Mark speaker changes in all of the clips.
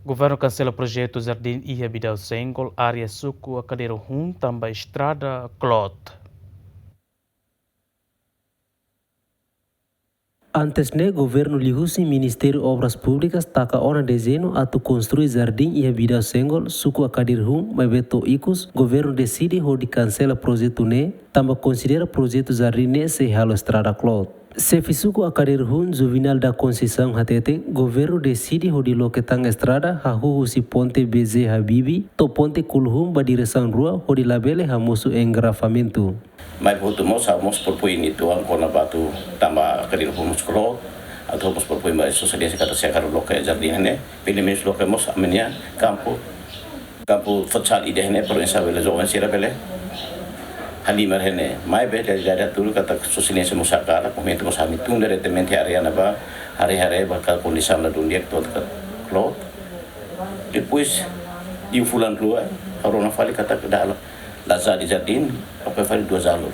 Speaker 1: Governo cancela projeto Jardim Ilha Bidal Sengol, área suco a Cadeiro Rum, também estrada Clot.
Speaker 2: Antes ne governo lihusi Ministério Obras Públicas taka ona dezeno atu construir jardim e Bidal Sengol suku a Cadeiro Rum, mas beto icus, governo decide hodi cancela projeto ne, tamba considera projeto jardim ne se halo estrada Clot. Se fisuku a Cadeiro Rum, juvenal da Conceição hatete, governo decide hodi loketang estrada hahuhu si ponte BZ Habibi, to ponte Kulhum ba direção rua hodi labele hamusu engrafamento.
Speaker 3: Mas voltamos a propor itu angkona batu tambah Cadeiro Rum sekolah atau mos propor mais sociedade kata saya kalau lokal jardim ne pilih mes lokal mos amenya campo futsal ide ne provinsi bela zoan sira bela halimar hene mai be dari dulu kata sociedade musakara komento mos ami tung diretamente area na ba hari-hari bakal kondisi na dunia itu klot depois di fulan dua corona fali kata ke dalam Lazar di jardim, apa fali dua jalur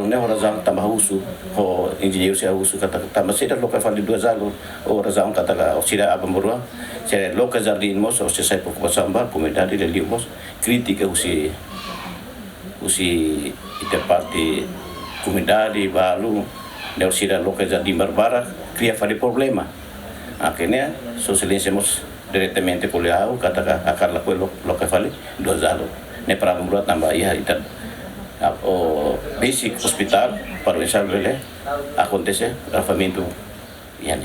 Speaker 3: ne orang tambah usu, ho engineer saya usu kata tambah sedar lokal fali dua jalur, orang kata ka sida apa murah, saya lokal jardim mos, saya pokok sambar, komentar di dalam mos, kritik usi ite parte komentari balu, dari sida lokal jardim barbara, cria fali problema, akhirnya sosialisasi mos diretamente kuliah kata akar lakukan lokal fali dua jalur. Ne para membuat tambah ya itu basic hospital provincial bele acontece gravamento yani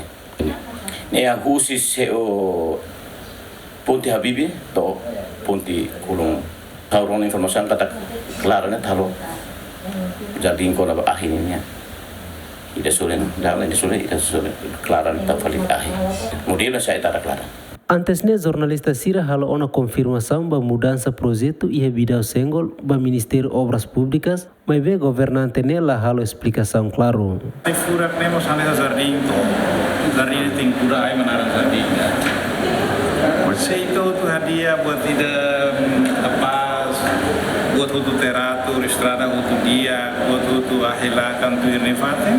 Speaker 3: ne a husis o ponte Habibi to ponte Kulung tauron informasi kata klaranya talo jardim ko na akhirnya ida sulen dalam ida sulen klaran ta fali akhir modelo saya tak klara.
Speaker 2: Antes ne jornalista Sira halo ona confirmação ba mudança projeto e Bidal Sengol ba Ministério Obras Públicas, mas ve governante nela halo explicação claro.
Speaker 4: Furak nemos aneh jardim tem pura ai menara jardim. Itu hadiah buat tidak apa buat untuk teratur estrada untuk dia buat untuk ahilakan tu irnefate.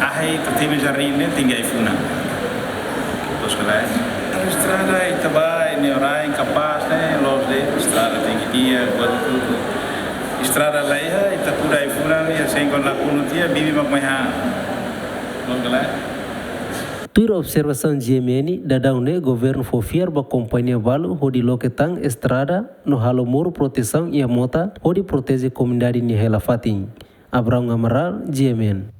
Speaker 4: Ahai tu tim jardim ne tinggal ifuna. Estrada itu baik, ini orang kapal nih, los de estrada tinggi dia, buat itu estrada lain, itu pura ifuran ya, sehingga lakukan dia, bibi mak mahal, los galai.
Speaker 2: Tuir observação GMN dadau ne governo fofiar ba companhia Valo hodi loketang estrada no halo muro proteção e a mota hodi protege comunidade ni hela fatin. Abraham Amaral, GMN.